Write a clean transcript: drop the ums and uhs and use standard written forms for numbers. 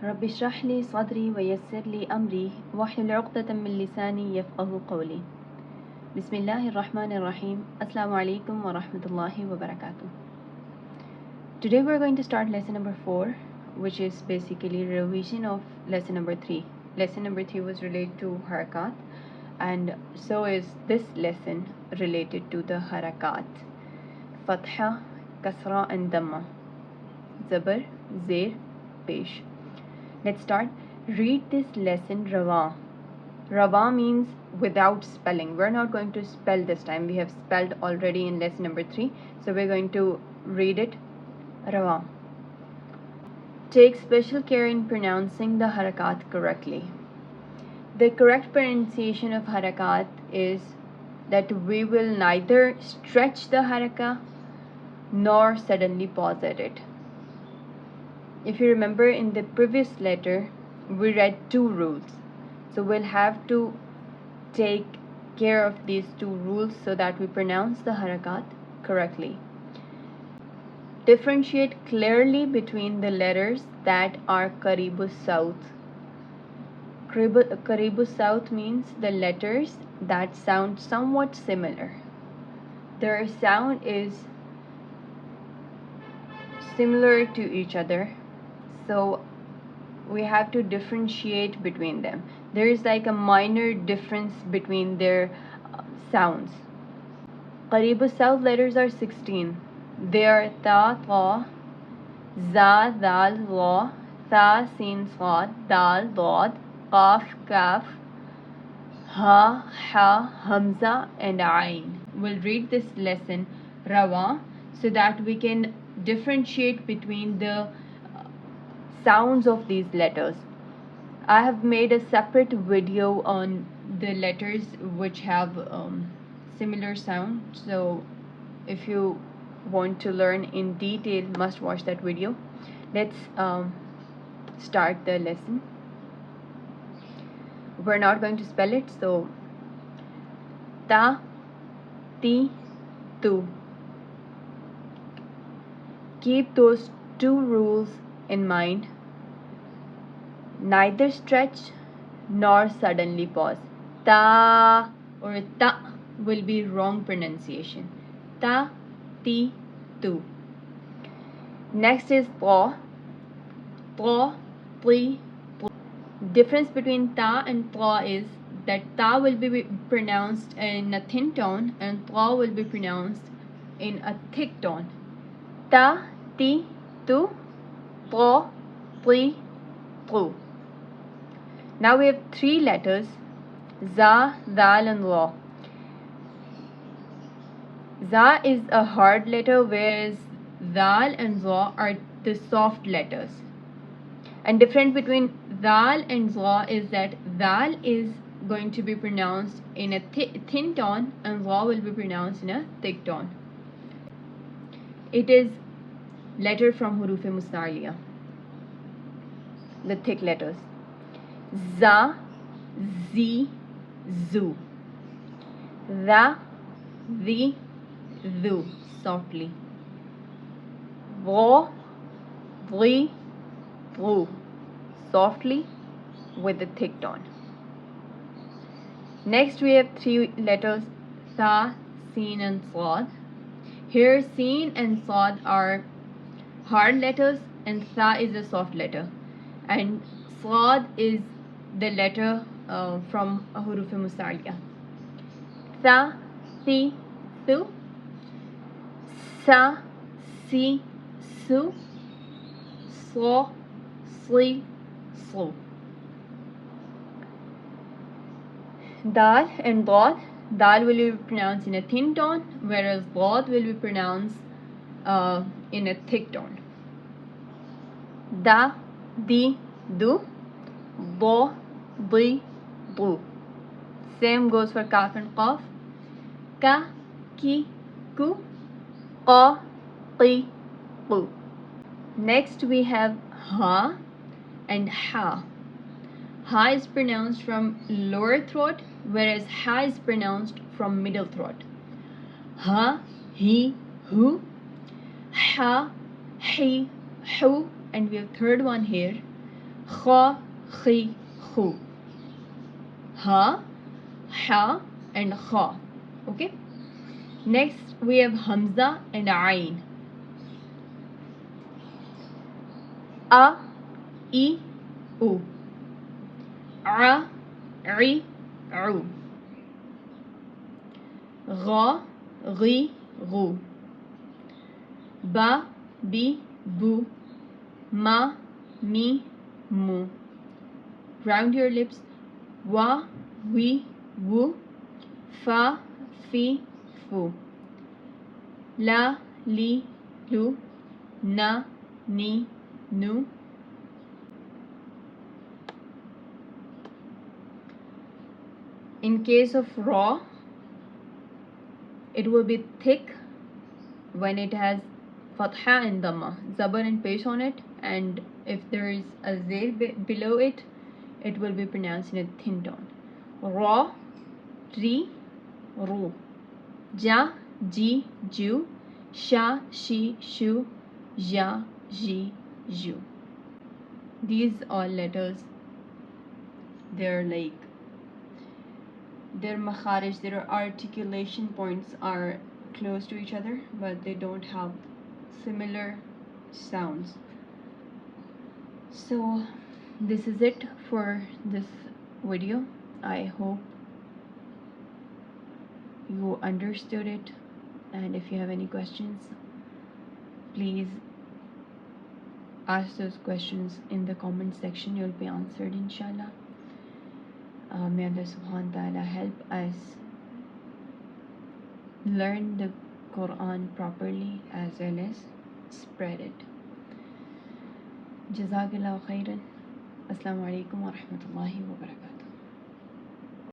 رب اشرح لي صدري ويسر لي أمري واحلل عقدة من لساني يفقه قولي. بسم الله الرحمن الرحيم. Asalamualaikum wa rahmatullahi wa barakatuh. Today we're going to start lesson number 4, which is basically revision of lesson number 3. Lesson number 3 was related to Harakaat, and so is this lesson related to the Harakaat. Fatha, Kasra and Dhamma. Zabar, Zer, Pesh. Let's start. Read this lesson Rawa. Rawa means without spelling. We're not going to spell this time. We have spelled already in lesson number 3. So we're going to read it Rawa. Take special care in pronouncing the Harakat correctly. The correct pronunciation of Harakat is that we will neither stretch the Haraka nor suddenly pause at it. If you remember, in the previous letter we read 2 rules, so we'll have to take care of these 2 rules so that we pronounce the Harakat correctly. Differentiate clearly between the letters that are Qaribu South. Qaribu South means the letters that sound somewhat similar. Their sound is similar to each other, so we have to differentiate between them. There is like a minor difference between their sounds. Qaribu South letters are 16. They are ta, ta, za, dal, la, tha, sin, saad, daal, daad, qaaf, kaaf, ha, ha, hamza and ain. We'll read this lesson Rawa so that we can differentiate between the sounds of these letters. I have made a separate video on the letters which have similar sound, so if you want to learn in detail, must watch that video. Let's start the lesson. We're not going to spell it, so ta, ti, tu. Keep those 2 rules in mind. Neither stretch nor suddenly pause. Ta or ta will be wrong pronunciation. Ta, ti, tu. Next is ta, ta, ti, tu. Difference between ta and ta is that ta will be pronounced in a thin tone and ta will be pronounced in a thick tone. Ta, ti, tu, ta, ti, tu. Now we have 3 letters, za, dal and la. Za is a hard letter, whereas dal and za are the soft letters. And difference between dal and za is that dal is going to be pronounced in a thin tone and za will be pronounced in a thick tone. It is letter from Huroof Musta'liya, the thick letters. Za, zi, zu. Za, zi, zu, softly. Vo, vri, vru, softly with a thick tone. Next we have 3 letters, tha, sin and saad. Here sin and saad are hard letters and tha is a soft letter, and saad is the letter from Huroof Musta'liya. Tha, si, su. Sa, si, su. Sa, si, su. Daal and daad. Daal will be pronounced in a thin tone, whereas daad will be pronounced in a thick tone. Da, di, du. Do, di, du. Same goes for kaaf and qaaf. Ka, ki, ku. Qa, qi, qu. Next we have ha and ha. Ha is pronounced from lower throat, whereas ha is pronounced from middle throat. Ha, he, hu. Ha, he, hu. And we have third one here. Kha, khi, khu. Ha, ha, and kha. Okay. Next we have Hamza and Ain. A, I, U. A, I, U. Gha, ghi, gu. Ba, bi, bu. Ma, mi, mu. Round your lips. Wa, wi, wu. Fa, fi, fu. La, li, lu. Na, ni, nu. In case of raw, it will be thick when it has fatha and dhamma, zabar and pesh on it, and if there is a zail below it, it will be pronounced in a thin tone. Ra, ri, ru. Ja, ji, ju. Sha, shi, shu. Ja, ji, ju. These all letters, they're like, their makharij, their articulation points are close to each other, but they don't have similar sounds. So this is it for this video. I hope you understood it, and if you have any questions, please ask those questions in the comment section. You'll be answered, inshallah. May Allah subhanahu wa ta'ala help us learn the Quran properly as well as spread it. Jazakallahu khairan. Asalamualaikum wa rahmatullahi wa barakatuh.